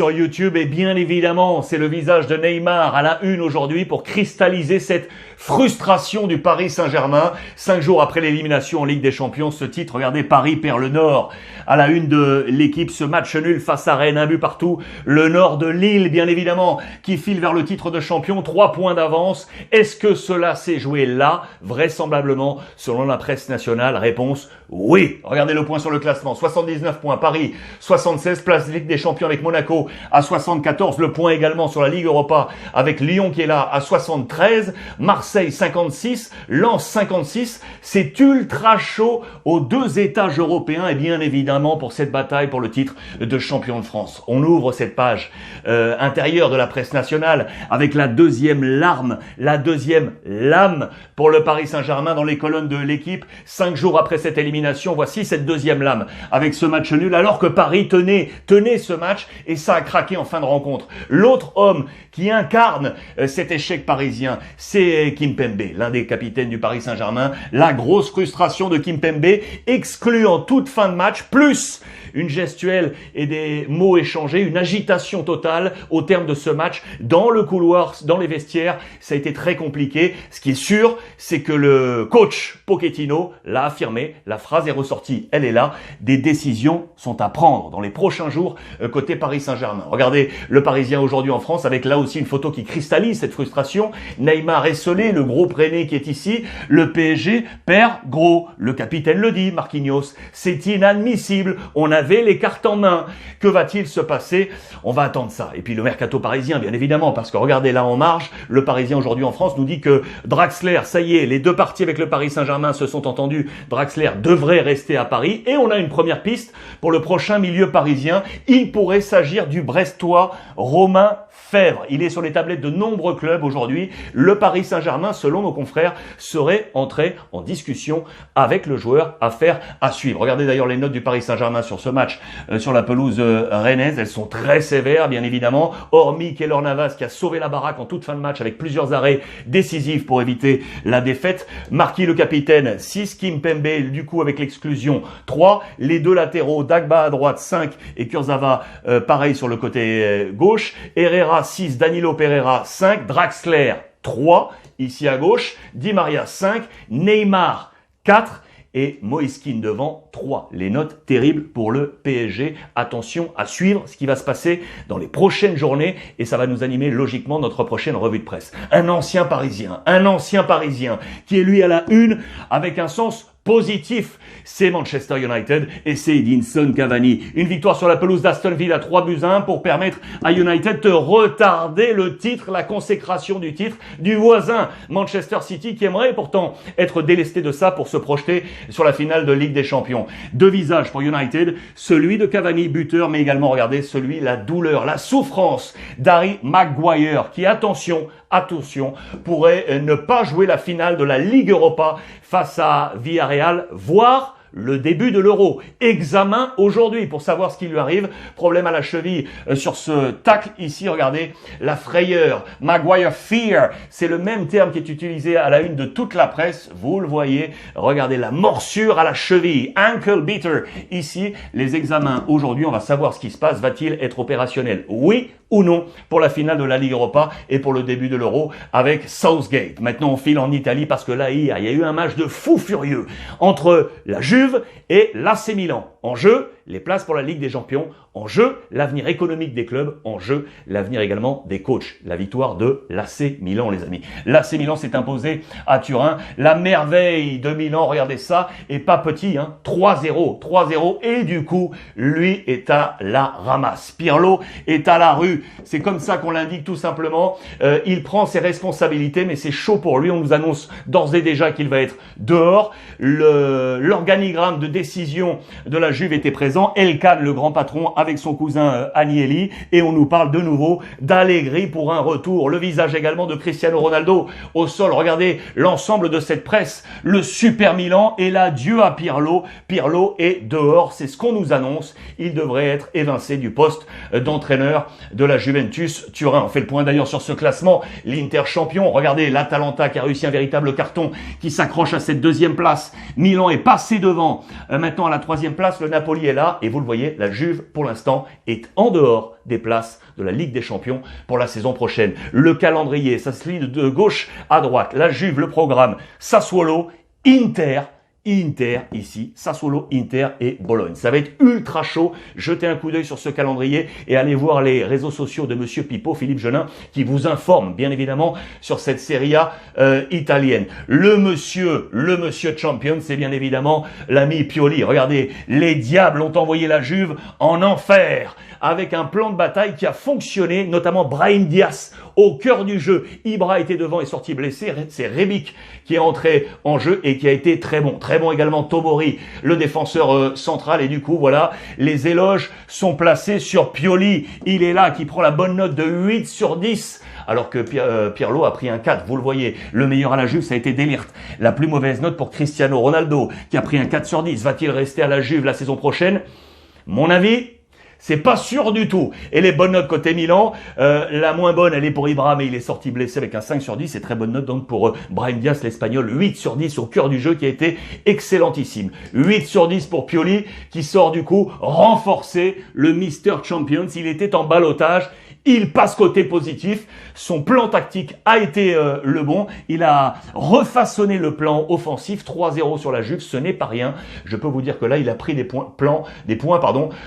Sur YouTube, et bien évidemment, c'est le visage de Neymar à la une aujourd'hui pour cristalliser cette frustration du Paris Saint-Germain. 5 jours après l'élimination en Ligue des Champions, ce titre, regardez, Paris perd le Nord. À la une de l'équipe, ce match nul face à Rennes, un but partout. Le Nord de Lille, bien évidemment, qui file vers le titre de champion, 3 points d'avance. Est-ce que cela s'est joué là? Vraisemblablement, selon la presse nationale, réponse oui. Regardez le point sur le classement, 79 points, Paris, 76, place Ligue des Champions avec Monaco à 74, le point également sur la Ligue Europa avec Lyon qui est là à 73, Marseille 56, Lens 56, c'est ultra chaud aux 2 étages européens et bien évidemment pour cette bataille pour le titre de champion de France. On ouvre cette page intérieure de la presse nationale avec la deuxième larme, la deuxième lame pour le Paris Saint-Germain dans les colonnes de l'équipe. 5 jours après cette élimination, voici cette deuxième lame avec ce match nul alors que Paris tenait ce match et ça a craqué en fin de rencontre. L'autre homme qui incarne cet échec parisien, c'est Kimpembe, l'un des capitaines du Paris Saint-Germain. La grosse frustration de Kimpembe, exclu en toute fin de match, plus une gestuelle et des mots échangés, une agitation totale au terme de ce match dans le couloir, dans les vestiaires. Ça a été très compliqué. Ce qui est sûr, c'est que le coach Pochettino l'a affirmé, la phrase est ressortie, elle est là. Des décisions sont à prendre dans les prochains jours côté Paris Saint-Germain. Regardez le Parisien aujourd'hui en France avec là aussi une photo qui cristallise cette frustration. Neymar esselé, le gros René qui est ici. Le PSG perd gros. Le capitaine le dit, Marquinhos. C'est inadmissible. On avait les cartes en main. Que va-t-il se passer? On va attendre ça. Et puis le mercato parisien, bien évidemment, parce que regardez là en marge, le Parisien aujourd'hui en France nous dit que Draxler, ça y est, les 2 parties avec le Paris Saint-Germain se sont entendues. Draxler devrait rester à Paris et on a une première piste pour le prochain milieu parisien. Il pourrait s'agir du Brestois Romain Fèvre. Il est sur les tablettes de nombreux clubs aujourd'hui. Le Paris Saint-Germain, selon nos confrères, serait entré en discussion avec le joueur. Affaire à suivre. Regardez d'ailleurs les notes du Paris Saint-Germain sur ce match, sur la pelouse rennaise. Elles sont très sévères, bien évidemment. Hormis Keylor Navas qui a sauvé la baraque en toute fin de match avec plusieurs arrêts décisifs pour éviter la défaite. Marquis le capitaine, 6. Kimpembe, du coup avec l'exclusion, 3. Les 2 latéraux, Dagba à droite, 5. Et Kurzawa, pareil sur le côté gauche. Herrera, 6, Danilo Pereira 5, Draxler 3, ici à gauche, Di Maria 5, Neymar 4 et Moïskine devant 3. Les notes terribles pour le PSG. Attention à suivre ce qui va se passer dans les prochaines journées et ça va nous animer logiquement notre prochaine revue de presse. Un ancien Parisien qui est lui à la une avec un sens positif, c'est Manchester United et c'est Edinson Cavani. Une victoire sur la pelouse d'Aston Villa 3-1 pour permettre à United de retarder le titre, la consécration du titre du voisin Manchester City qui aimerait pourtant être délesté de ça pour se projeter sur la finale de Ligue des Champions. 2 visages pour United, celui de Cavani, buteur, mais également, regardez, celui, la douleur, la souffrance d'Harry Maguire qui, attention, pourrait ne pas jouer la finale de la Ligue Europa face à Villarreal, voire le début de l'Euro. Examen aujourd'hui pour savoir ce qui lui arrive. Problème à la cheville sur ce tacle ici. Regardez la frayeur. Maguire fear. C'est le même terme qui est utilisé à la une de toute la presse. Vous le voyez. Regardez la morsure à la cheville. Ankle beater. Ici, les examens aujourd'hui. On va savoir ce qui se passe. Va-t-il être opérationnel? Oui ou non pour la finale de la Ligue Europa et pour le début de l'Euro avec Southgate. Maintenant, on file en Italie parce que là, hier, il y a eu un match de fou furieux entre la Juve et l'AC Milan. En jeu, les places pour la Ligue des Champions. En jeu, l'avenir économique des clubs. En jeu, l'avenir également des coachs. La victoire de l'AC Milan, les amis. L'AC Milan s'est imposé à Turin. La merveille de Milan, regardez ça, et pas petit, 3-0. 3-0. Et du coup, lui est à la ramasse. Pirlo est à la rue. C'est comme ça qu'on l'indique tout simplement. Il prend ses responsabilités, mais c'est chaud pour lui. On nous annonce d'ores et déjà qu'il va être dehors. L'organigramme de décision de la Juve était présent. Elkan, le grand patron, avec son cousin Agnelli. Et on nous parle de nouveau d'Allegri pour un retour. Le visage également de Cristiano Ronaldo au sol. Regardez l'ensemble de cette presse. Le Super Milan et l'adieu à Pirlo. Pirlo est dehors. C'est ce qu'on nous annonce. Il devrait être évincé du poste d'entraîneur de la Juventus Turin. On fait le point d'ailleurs sur ce classement. L'Inter champion. Regardez l'Atalanta qui a réussi un véritable carton qui s'accroche à cette 2e place. Milan est passé devant. Maintenant à la 3e place. le Napoli est là et vous le voyez, la Juve pour l'instant est en dehors des places de la Ligue des Champions pour la saison prochaine. Le calendrier, ça se lit de gauche à droite. La Juve, le programme, Sassuolo, Inter ici, Sassuolo, Inter et Bologne. Ça va être ultra chaud. Jetez un coup d'œil sur ce calendrier et allez voir les réseaux sociaux de Monsieur Pipo, Philippe Genin, qui vous informe bien évidemment sur cette Serie A italienne. Le monsieur champion, c'est bien évidemment l'ami Pioli. Regardez, les diables ont envoyé la Juve en enfer avec un plan de bataille qui a fonctionné, notamment Brahim Diaz au cœur du jeu. Ibra était devant et sorti blessé. C'est Rebic qui est entré en jeu et qui a été très bon. Très bon également Tomori, le défenseur central. Et du coup, voilà, les éloges sont placés sur Pioli. Il est là, qui prend la bonne note de 8 sur 10. Alors que Pirlo a pris un 4, vous le voyez. Le meilleur à la Juve, ça a été De Ligt. La plus mauvaise note pour Cristiano Ronaldo, qui a pris un 4 sur 10. Va-t-il rester à la Juve la saison prochaine? Mon avis, c'est pas sûr du tout. Et les bonnes notes côté Milan, la moins bonne, elle est pour Ibra, mais il est sorti blessé avec un 5 sur 10. C'est très bonne note donc pour Brahim Diaz, l'Espagnol. 8 sur 10 au cœur du jeu qui a été excellentissime. 8 sur 10 pour Pioli, qui sort du coup renforcer le Mister Champions. Il était en ballottage. Il passe côté positif. Son plan tactique a été le bon. Il a refaçonné le plan offensif. 3-0 sur la Juve, ce n'est pas rien. Je peux vous dire que là, il a pris des points,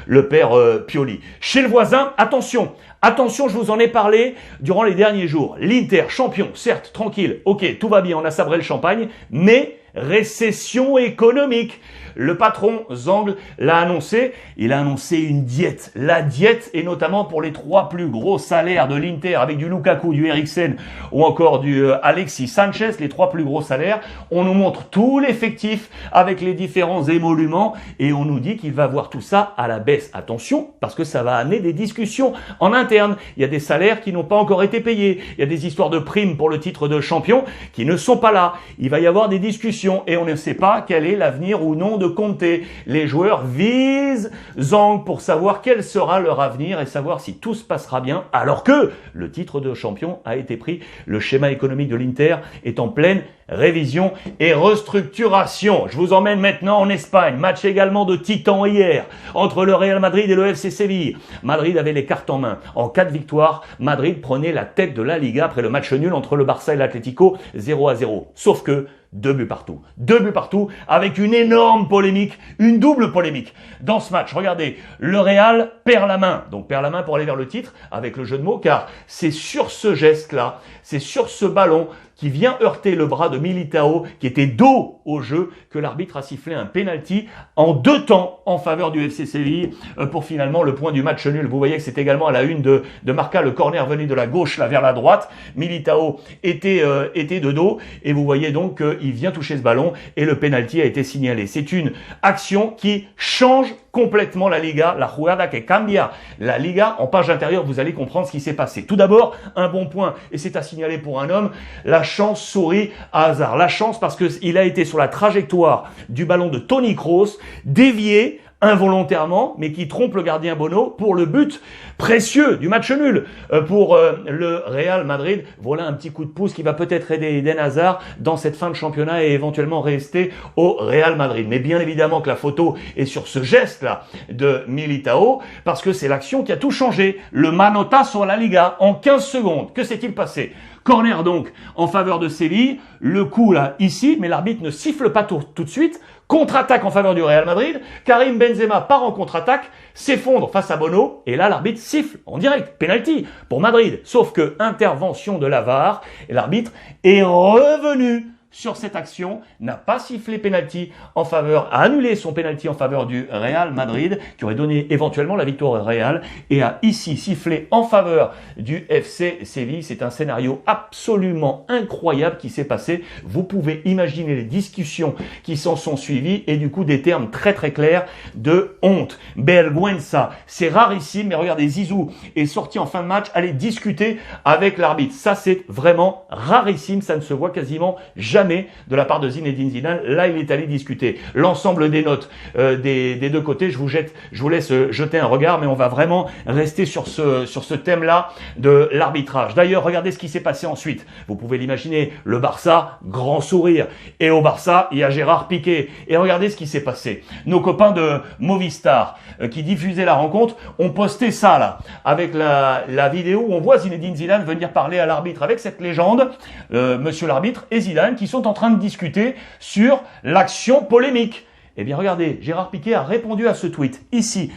le père Pioli. Chez le voisin, attention, je vous en ai parlé durant les derniers jours. L'Inter, champion, certes, tranquille, ok, tout va bien, on a sabré le champagne, mais récession économique. Le patron Zang l'a annoncé, il a annoncé une diète. La diète est notamment pour les 3 plus gros salaires de l'Inter, avec du Lukaku, du Eriksen ou encore du Alexis Sanchez, les 3 plus gros salaires. On nous montre tout l'effectif avec les différents émoluments et on nous dit qu'il va voir tout ça à la baisse. Attention, parce que ça va amener des discussions en interne. Il y a des salaires qui n'ont pas encore été payés. Il y a des histoires de primes pour le titre de champion qui ne sont pas là. Il va y avoir des discussions et on ne sait pas quel est l'avenir ou non de Conte. Les joueurs visent Zang pour savoir quel sera leur avenir et savoir si tout se passera bien, alors que le titre de champion a été pris. Le schéma économique de l'Inter est en pleine révision et restructuration. Je vous emmène maintenant en Espagne. Match également de titan hier entre le Real Madrid et le FC Séville. Madrid avait les cartes en main. En cas de victoire, Madrid prenait la tête de la Liga après le match nul entre le Barça et l'Atlético, 0-0. Sauf que 2 buts partout. 2 buts partout avec une énorme polémique, une double polémique. Dans ce match, regardez, le Real perd la main. Donc perd la main pour aller vers le titre avec le jeu de mots, car c'est sur ce geste-là, c'est sur ce ballon qui vient heurter le bras de Militao, qui était dos au jeu, que l'arbitre a sifflé un penalty en 2 temps en faveur du FC Séville pour finalement le point du match nul. Vous voyez que c'est également à la une de Marca, le corner venu de la gauche là vers la droite. Militao était de dos et vous voyez donc qu'il vient toucher ce ballon et le penalty a été signalé. C'est une action qui change complètement la Liga, la jugada que cambia la Liga. En page intérieure, vous allez comprendre ce qui s'est passé. Tout d'abord, un bon point, et c'est à signaler pour un homme, la chance sourit à Hazard. La chance parce qu'il a été sur la trajectoire du ballon de Toni Kroos, dévié involontairement, mais qui trompe le gardien Bono pour le but précieux du match nul pour le Real Madrid. Voilà un petit coup de pouce qui va peut-être aider Eden Hazard dans cette fin de championnat et éventuellement rester au Real Madrid. Mais bien évidemment que la photo est sur ce geste-là de Militao, parce que c'est l'action qui a tout changé. Le manotazo à la Liga en 15 secondes. Que s'est-il passé? Corner donc en faveur de Séville, le coup là ici, mais l'arbitre ne siffle pas tout de suite. Contre-attaque en faveur du Real Madrid, Karim Benzema part en contre-attaque, s'effondre face à Bono, et là l'arbitre siffle en direct, penalty pour Madrid. Sauf que intervention de la VAR, et l'arbitre est revenu sur cette action, n'a pas sifflé penalty en faveur, a annulé son penalty en faveur du Real Madrid, qui aurait donné éventuellement la victoire au Real, et a ici sifflé en faveur du FC Séville. C'est un scénario absolument incroyable qui s'est passé. Vous pouvez imaginer les discussions qui s'en sont suivies, et du coup des termes très très clairs de honte. Vergüenza, c'est rarissime, mais regardez, Zizou est sorti en fin de match, aller discuter avec l'arbitre. Ça c'est vraiment rarissime, ça ne se voit quasiment jamais jamais de la part de Zinedine Zidane. Là, il est allé discuter. L'ensemble des notes des deux côtés, je vous laisse jeter un regard, mais on va vraiment rester sur ce thème-là de l'arbitrage. D'ailleurs, regardez ce qui s'est passé ensuite. Vous pouvez l'imaginer, le Barça, grand sourire. Et au Barça, il y a Gérard Piqué. Et regardez ce qui s'est passé. Nos copains de Movistar qui diffusaient la rencontre ont posté ça là, avec la vidéo où on voit Zinedine Zidane venir parler à l'arbitre avec cette légende, monsieur l'arbitre et Zidane, qui sont en train de discuter sur l'action polémique. Eh bien regardez, Gérard Piqué a répondu à ce tweet ici.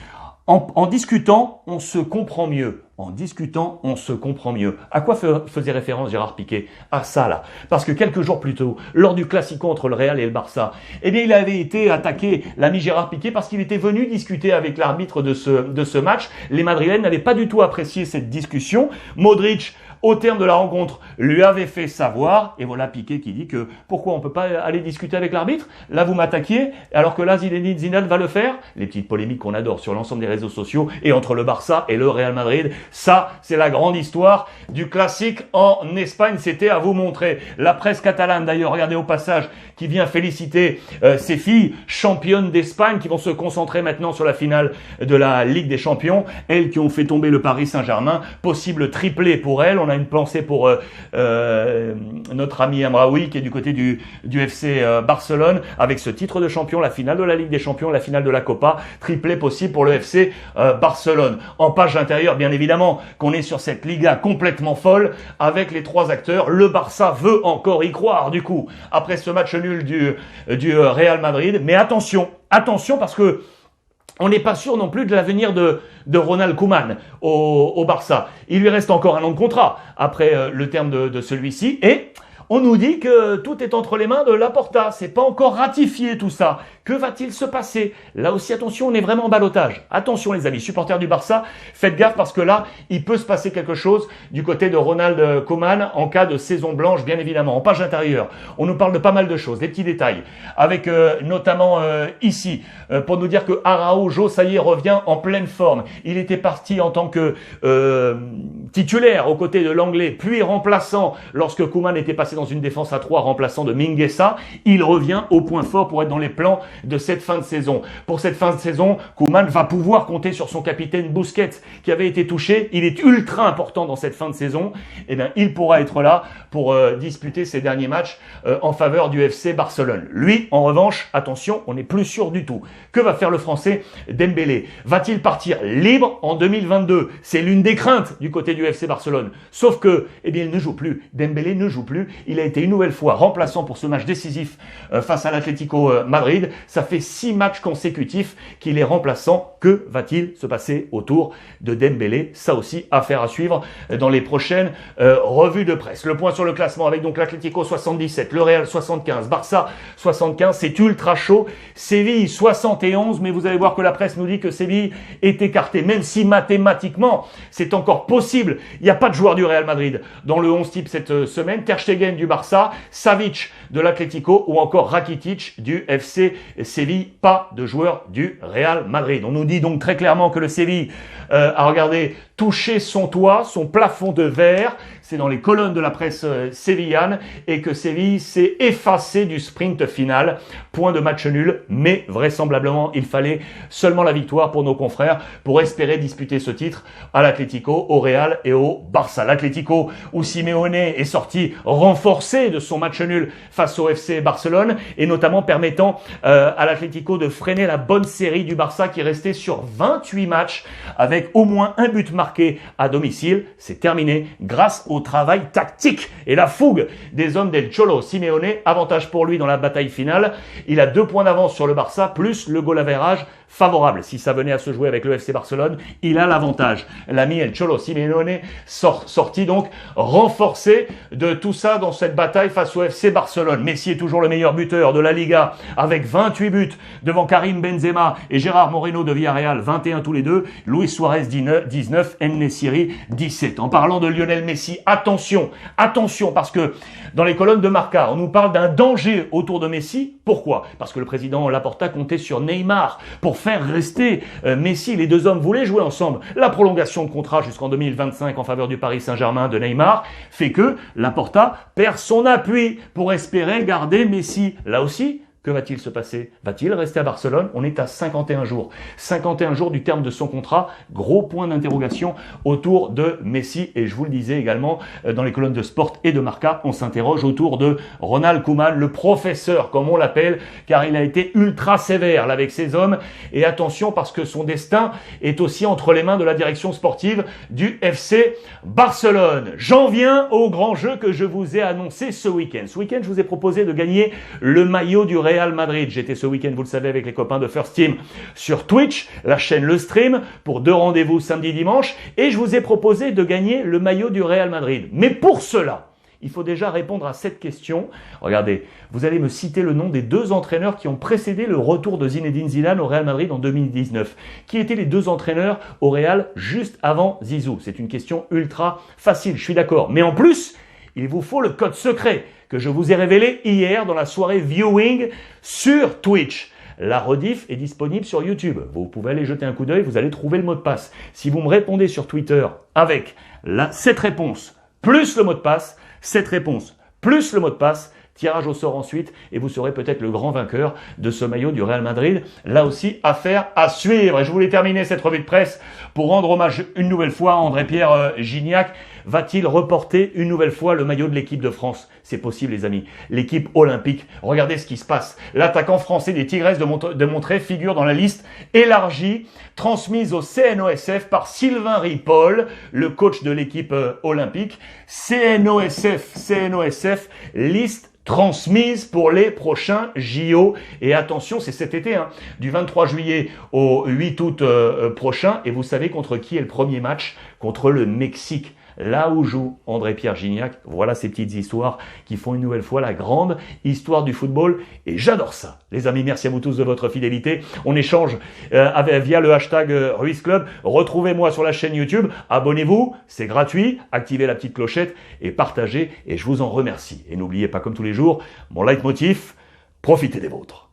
En discutant, on se comprend mieux. En discutant, on se comprend mieux. À quoi faisait référence Gérard Piqué? À ça là. Parce que quelques jours plus tôt, lors du Classico entre le Real et le Barça, eh bien il avait été attaqué, l'ami Gérard Piqué, parce qu'il était venu discuter avec l'arbitre de ce match. Les Madrilènes n'avaient pas du tout apprécié cette discussion. Modric, au terme de la rencontre, lui avait fait savoir, et voilà Piqué qui dit que pourquoi on peut pas aller discuter avec l'arbitre? Là, vous m'attaquiez, alors que là, Zidane va le faire. Les petites polémiques qu'on adore sur l'ensemble des réseaux sociaux et entre le Barça et le Real Madrid. Ça, c'est la grande histoire du classique en Espagne. C'était à vous montrer. La presse catalane, d'ailleurs, regardez au passage, qui vient féliciter ces filles championnes d'Espagne qui vont se concentrer maintenant sur la finale de la Ligue des Champions. Elles qui ont fait tomber le Paris Saint-Germain. Possible triplé pour elles. On a une pensée pour notre ami Amraoui qui est du côté du FC Barcelone avec ce titre de champion, la finale de la Ligue des Champions, la finale de la Copa, triplé possible pour le FC Barcelone. En page intérieure, bien évidemment, qu'on est sur cette Liga complètement folle avec les trois acteurs. Le Barça veut encore y croire du coup après ce match nul du Real Madrid. Mais attention parce que on n'est pas sûr non plus de l'avenir de Ronald Koeman au Barça. Il lui reste encore un an de contrat après le terme de celui-ci et on nous dit que tout est entre les mains de Laporta. C'est pas encore ratifié tout ça. Que va-t-il se passer? Là aussi, attention, on est vraiment en ballottage. Attention les amis, supporters du Barça, faites gaffe parce que là, il peut se passer quelque chose du côté de Ronald Koeman en cas de saison blanche, bien évidemment. En page intérieure, on nous parle de pas mal de choses, des petits détails, avec notamment ici, pour nous dire que Araujo, ça y est, revient en pleine forme. Il était parti en tant que titulaire aux côtés de l'Anglais, puis remplaçant lorsque Koeman était passé dans une défense à 3 remplaçant de Mingueza. Il revient au point fort pour être dans les plans de cette fin de saison. Pour cette fin de saison, Koeman va pouvoir compter sur son capitaine Busquets qui avait été touché. Il est ultra important dans cette fin de saison. Eh bien, il pourra être là pour disputer ses derniers matchs en faveur du FC Barcelone. Lui, en revanche, attention, on n'est plus sûr du tout. Que va faire le Français Dembélé? Va-t-il partir libre en 2022? C'est l'une des craintes du côté du FC Barcelone. Sauf que, eh bien, il ne joue plus. Dembélé ne joue plus. Il a été une nouvelle fois remplaçant pour ce match décisif face à l'Atlético Madrid. Ça fait 6 matchs consécutifs qu'il est remplaçant. Que va-t-il se passer autour de Dembélé? Ça aussi, affaire à suivre dans les prochaines revues de presse. Le point sur le classement avec donc l'Atlético 77, le Real 75, Barça 75, c'est ultra chaud. Séville 71, mais vous allez voir que la presse nous dit que Séville est écarté, même si mathématiquement, c'est encore possible. Il n'y a pas de joueur du Real Madrid dans le 11 type cette semaine. Ter Stegen du Barça, Savic de l'Atlético ou encore Rakitic du FC Séville. Pas de joueur du Real Madrid. On nous dit donc très clairement que le Séville a regardé toucher son toit, son plafond de verre. C'est dans les colonnes de la presse sévillane et que Séville s'est effacé du sprint final. Point de match nul, mais vraisemblablement, il fallait seulement la victoire pour nos confrères pour espérer disputer ce titre à l'Atlético, au Real et au Barça. L'Atlético où Simeone est sorti renforcé de son match nul face au FC Barcelone et notamment permettant à l'Atlético de freiner la bonne série du Barça qui restait sur 28 matchs avec au moins un but marqué à domicile. C'est terminé grâce au travail tactique et la fougue des hommes del Cholo Simeone. Avantage pour lui dans la bataille finale. Il a 2 points d'avance sur le Barça plus le goal average favorable. Si ça venait à se jouer avec le FC Barcelone, il a l'avantage. L'ami El Cholo Simeone sorti donc renforcé de tout ça dans cette bataille face au FC Barcelone. Messi est toujours le meilleur buteur de la Liga avec 28 buts devant Karim Benzema et Gérard Moreno de Villarreal, 21 tous les deux. Luis Suarez 19, En-Nesyri 17. En parlant de Lionel Messi, attention parce que dans les colonnes de Marca, on nous parle d'un danger autour de Messi. Pourquoi? Parce que le président Laporta comptait sur Neymar pour faire rester Messi. Les deux hommes voulaient jouer ensemble. La prolongation de contrat jusqu'en 2025 en faveur du Paris Saint-Germain de Neymar fait que Laporta perd son appui pour espérer garder Messi. Là aussi, que va-t-il se passer? Va-t-il rester à Barcelone? On est à 51 jours. 51 jours du terme de son contrat. Gros point d'interrogation autour de Messi. Et je vous le disais également dans les colonnes de Sport et de Marca, on s'interroge autour de Ronald Koeman, le professeur, comme on l'appelle, car il a été ultra sévère là, avec ses hommes. Et attention, parce que son destin est aussi entre les mains de la direction sportive du FC Barcelone. J'en viens au grand jeu que je vous ai annoncé ce week-end. Ce week-end, je vous ai proposé de gagner le maillot du Real Madrid. J'étais ce week-end, vous le savez, avec les copains de First Team sur Twitch, la chaîne Le Stream, pour 2 rendez-vous samedi dimanche, et je vous ai proposé de gagner le maillot du Real Madrid. Mais pour cela, il faut déjà répondre à cette question. Regardez, vous allez me citer le nom des 2 entraîneurs qui ont précédé le retour de Zinedine Zidane au Real Madrid en 2019. Qui étaient les 2 entraîneurs au Real juste avant Zizou? C'est une question ultra facile, je suis d'accord. Mais en plus, il vous faut le code secret que je vous ai révélé hier dans la soirée viewing sur Twitch. La rediff est disponible sur YouTube. Vous pouvez aller jeter un coup d'œil, vous allez trouver le mot de passe. Si vous me répondez sur Twitter avec cette réponse plus le mot de passe, cette réponse plus le mot de passe, tirage au sort ensuite et vous serez peut-être le grand vainqueur de ce maillot du Real Madrid. Là aussi, affaire à suivre. Et je voulais terminer cette revue de presse pour rendre hommage une nouvelle fois à André-Pierre Gignac. Va-t-il reporter une nouvelle fois le maillot de l'équipe de France? C'est possible, les amis. L'équipe olympique, regardez ce qui se passe. L'attaquant français des Tigresses de Montreuil figure dans la liste élargie, transmise au CNOSF par Sylvain Ripoll, le coach de l'équipe olympique. CNOSF, liste transmise pour les prochains JO. Et attention, c'est cet été, du 23 juillet au 8 août prochain. Et vous savez contre qui est le premier match? Contre le Mexique. Là où joue André-Pierre Gignac. Voilà ces petites histoires qui font une nouvelle fois la grande histoire du football. Et j'adore ça. Les amis, merci à vous tous de votre fidélité. On échange via le hashtag Ruiz Club. Retrouvez-moi sur la chaîne YouTube. Abonnez-vous, c'est gratuit. Activez la petite clochette et partagez. Et je vous en remercie. Et n'oubliez pas, comme tous les jours, mon leitmotiv, profitez des vôtres.